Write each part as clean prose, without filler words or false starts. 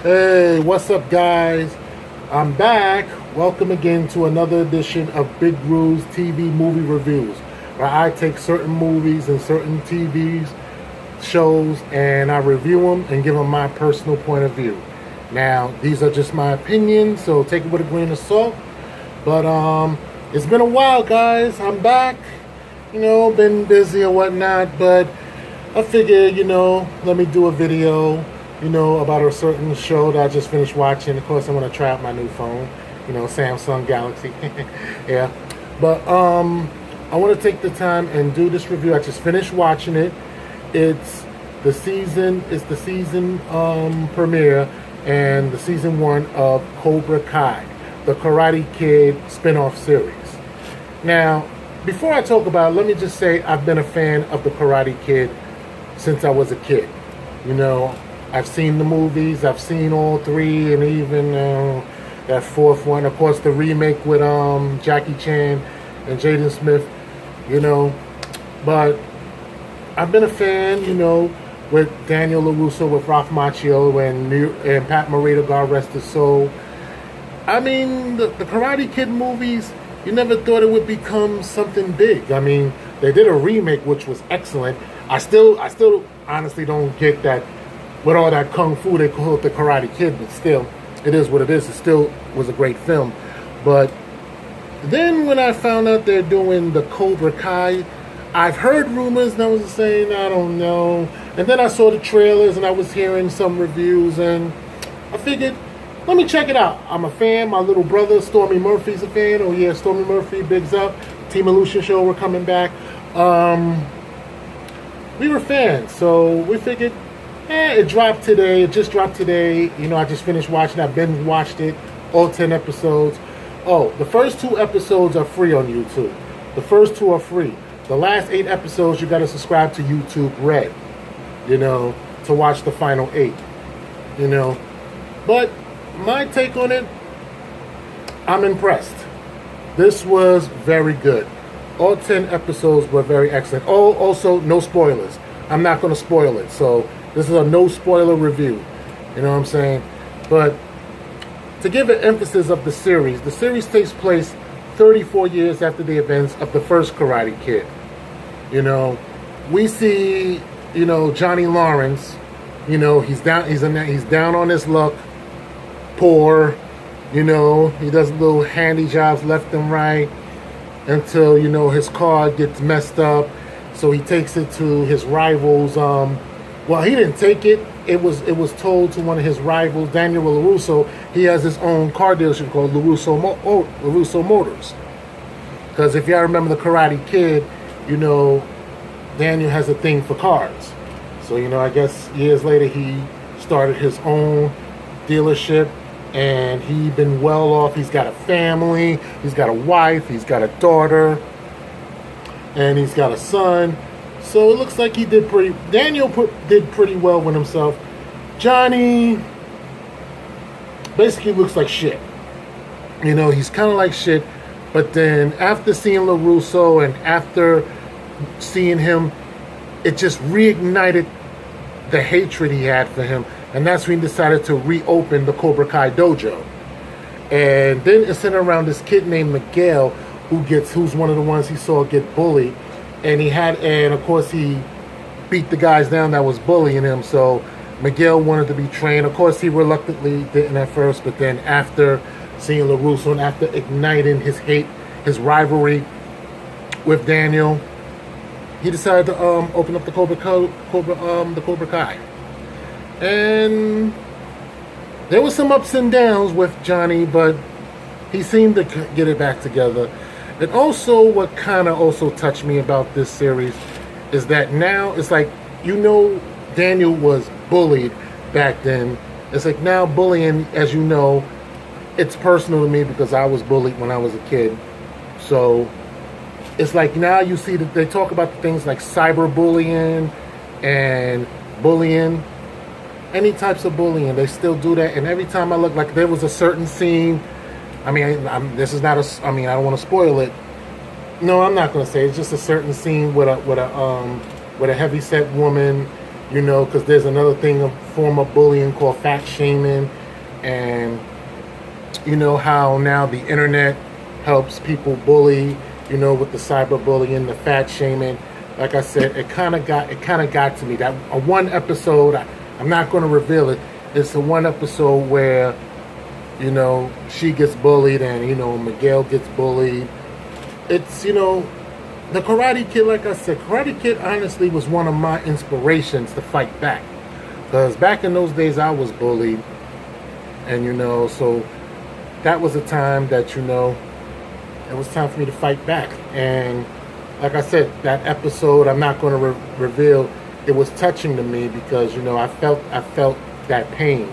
Hey, what's up, guys? I'm back. Welcome again to another edition of Big Rue's TV movie reviews, where I take certain movies and certain TV shows and I review them and give them my personal point of view. Now, these are just my opinions, so take it with a grain of salt. But it's been a while, guys. I'm back. Been busy or whatnot, but I figured, let me do a video, about a certain show that I just finished watching. Of course, I'm going to try out my new phone, Samsung Galaxy. Yeah. But I want to take the time and do this review. I just finished watching it. It's the season premiere and the season 1 of Cobra Kai, the Karate Kid spin-off series. Now, before I talk about it, let me just say I've been a fan of the Karate Kid since I was a kid. I've seen the movies, I've seen all 3, and even that 4th one. Of course, the remake with Jackie Chan and Jaden Smith, But I've been a fan, with Daniel LaRusso, with Ralph Macchio, and Pat Morita, God rest his soul. I mean, the Karate Kid movies, you never thought it would become something big. I mean, they did a remake, which was excellent. I still honestly don't get that with all that kung fu they call it the Karate Kid, but still, it is what it is. It still was a great film. But then when I found out they're doing the Cobra Kai, I've heard rumors and I was saying, I don't know. And then I saw the trailers and I was hearing some reviews and I figured, let me check it out. I'm a fan. My little brother, Stormy Murphy's a fan. Oh yeah, Stormy Murphy, bigs up. Team Illusion Show, we're coming back. We were fans, so we figured, it dropped today. It just dropped today. I just finished watching. I've been watched it, all 10 episodes. Oh, the first 2 episodes are free on YouTube. The first 2 are free. The last 8 episodes, you got to subscribe to YouTube Red, to watch the final 8, But my take on it, I'm impressed. This was very good. All 10 episodes were very excellent. Oh, also, no spoilers. I'm not going to spoil it. So this is a no spoiler review. You know what I'm saying? But to give an emphasis of the series takes place 34 years after the events of the first Karate Kid. We see, Johnny Lawrence, he's down on his luck, poor, he does little handy jobs left and right until, his car gets messed up. So he takes it to his rivals. Well, he didn't take it. It was told to one of his rivals, Daniel LaRusso. He has his own car dealership called LaRusso Motors. Because if y'all remember the Karate Kid, Daniel has a thing for cars. So, I guess years later he started his own dealership and he been well off. He's got a family, he's got a wife, he's got a daughter, and he's got a son. So it looks like Daniel did pretty well with himself. Johnny basically looks like shit. He's kind of like shit. But then after seeing LaRusso and after seeing him, it just reignited the hatred he had for him. And that's when he decided to reopen the Cobra Kai dojo. And then it's centered around this kid named Miguel, who's one of the ones he saw get bullied. And of course he beat the guys down that was bullying him. So Miguel wanted to be trained. Of course he reluctantly didn't at first, but then after seeing LaRusso and after igniting his hate, his rivalry with Daniel, he decided to open up the Cobra Kai. And there was some ups and downs with Johnny, but he seemed to get it back together. And also, what kind of also touched me about this series is that now it's like, Daniel was bullied back then. It's like now bullying, as you know, it's personal to me because I was bullied when I was a kid. So it's like now you see that they talk about the things like cyberbullying and bullying. Any types of bullying, they still do that. And every time I look, like there was a certain scene. I mean, I don't want to spoil it. No, I'm not going to say. It's just a certain scene with a heavy-set woman You know, because there's another thing, a form of bullying called fat shaming. And you know how now the internet helps people bully, you know, with the cyberbullying, the fat shaming. Like I said, it kind of got to me. That one episode, I'm not going to reveal it. It's the one episode where, you know, she gets bullied and, you know, Miguel gets bullied. It's, you know, the Karate Kid, like I said, Karate Kid honestly was one of my inspirations to fight back. Because back in those days, I was bullied. And, you know, so that was a time that, you know, it was time for me to fight back. And like I said, that episode, I'm not going to reveal, it was touching to me because, you know, I felt that pain.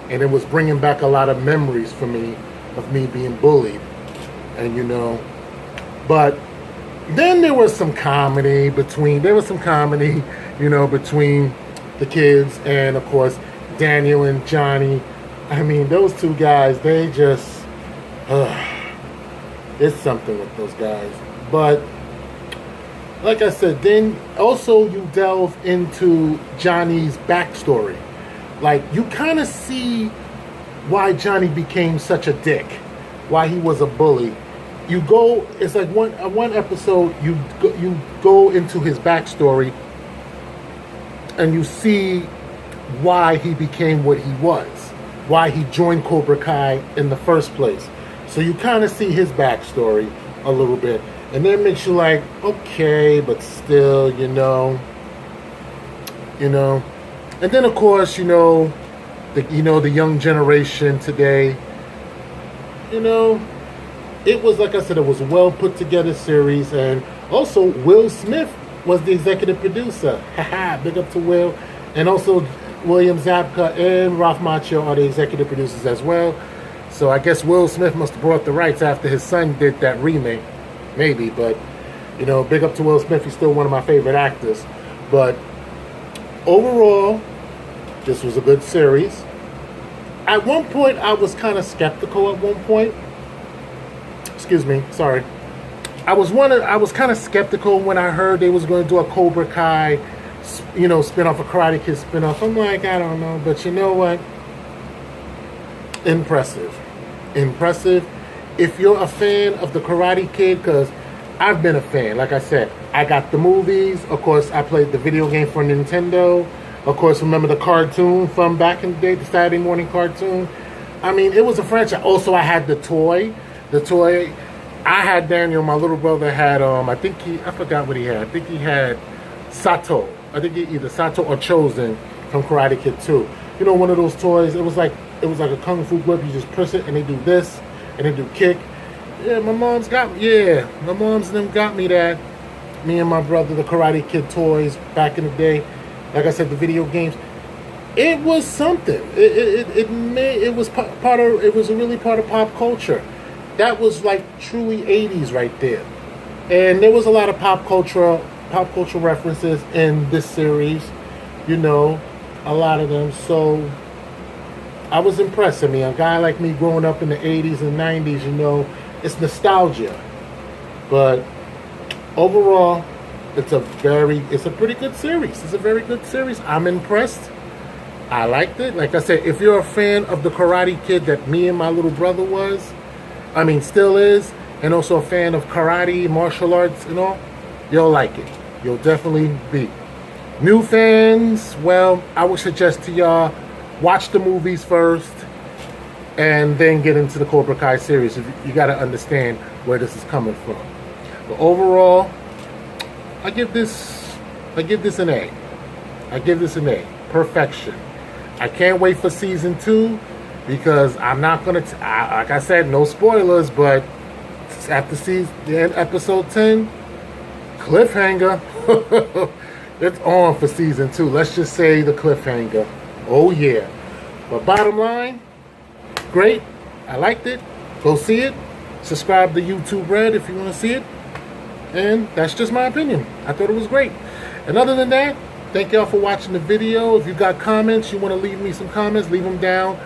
And it was bringing back a lot of memories for me of me being bullied. And, you know, but then there was some comedy, you know, between the kids and, of course, Daniel and Johnny. I mean, those two guys, they just, it's something with those guys. But like I said, then also you delve into Johnny's backstory. Like, you kind of see why Johnny became such a dick, why he was a bully. You go, it's like one episode, you go into his backstory and you see why he became what he was, why he joined Cobra Kai in the first place. So you kind of see his backstory a little bit. And then it makes you like, okay, but still, you know. And then, of course, the young generation today, you know, it was, like I said, it was a well put together series. And also, Will Smith was the executive producer. Haha, big up to Will. And also, William Zabka and Ralph Macchio are the executive producers as well. So I guess Will Smith must have brought the rights after his son did that remake. Maybe, but, you know, big up to Will Smith. He's still one of my favorite actors. But overall, this was a good series. At one point, I was kind of skeptical at one point. Excuse me, sorry. I was kind of skeptical when I heard they was going to do a Cobra Kai, you know, spinoff, a Karate Kid spinoff. I'm like, I don't know, but you know what? Impressive. If you're a fan of the Karate Kid, because I've been a fan, like I said, I got the movies. Of course, I played the video game for Nintendo. Of course, remember the cartoon from back in the day, the Saturday morning cartoon. I mean, it was a franchise. Also, I had the toy. I had Daniel, my little brother had, I forgot what he had. I think he had Sato. I think either Sato or Chosen from Karate Kid 2. You know, one of those toys, it was like a kung fu whip. You just press it and they do this and they do kick. Yeah, my mom's and them got me that. Me and my brother, the Karate Kid toys back in the day. Like I said, the video games. It was something. It was really part of pop culture. That was like truly 80s right there. And there was a lot of pop culture references in this series, you know, a lot of them. So I was impressed. I mean, a guy like me growing up in the 80s and 90s, you know, it's nostalgia. But overall, it's a pretty good series. It's a very good series. I'm impressed. I liked it. Like I said, if you're a fan of the Karate Kid that me and my little brother still is, and also a fan of karate, martial arts and all, you'll like it. You'll definitely be. New fans, well, I would suggest to y'all, watch the movies first and then get into the Cobra Kai series. You got to understand where this is coming from. But overall, I give this an A. I give this an A. Perfection. I can't wait for season 2 because I'm not going to, like I said, no spoilers, but after the end, episode 10, cliffhanger. It's on for season 2. Let's just say the cliffhanger. Oh yeah. But bottom line, great. I liked it. Go see it. Subscribe to YouTube Red if you want to see it. And that's just my opinion. I thought it was great. And other than that, thank y'all for watching the video. If you got comments, you want to leave me some comments, leave them down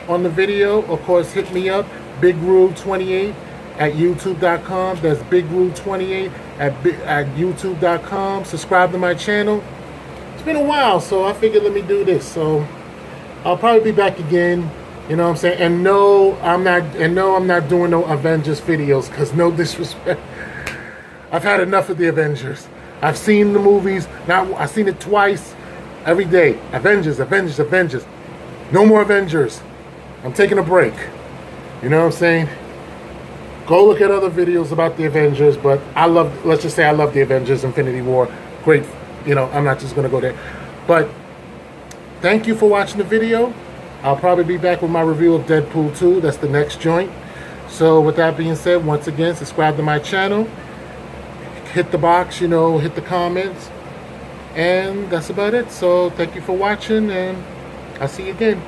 on the video. Of course, hit me up, BigRube28 at YouTube.com. That's BigRube28 at YouTube.com. Subscribe to my channel. It's been a while, so I figured let me do this. So I'll probably be back again. You know what I'm saying? And no, I'm not doing no Avengers videos, because no disrespect. I've had enough of the Avengers. I've seen the movies. Now I've seen it twice. Every day. Avengers, Avengers, Avengers. No more Avengers. I'm taking a break. You know what I'm saying? Go look at other videos about the Avengers, but let's just say I love the Avengers, Infinity War. Great. You know, I'm not just going to go there. But thank you for watching the video. I'll probably be back with my review of Deadpool 2. That's the next joint. So with that being said, once again, subscribe to my channel. Hit the box, you know, hit the comments. And that's about it. So thank you for watching, and I'll see you again.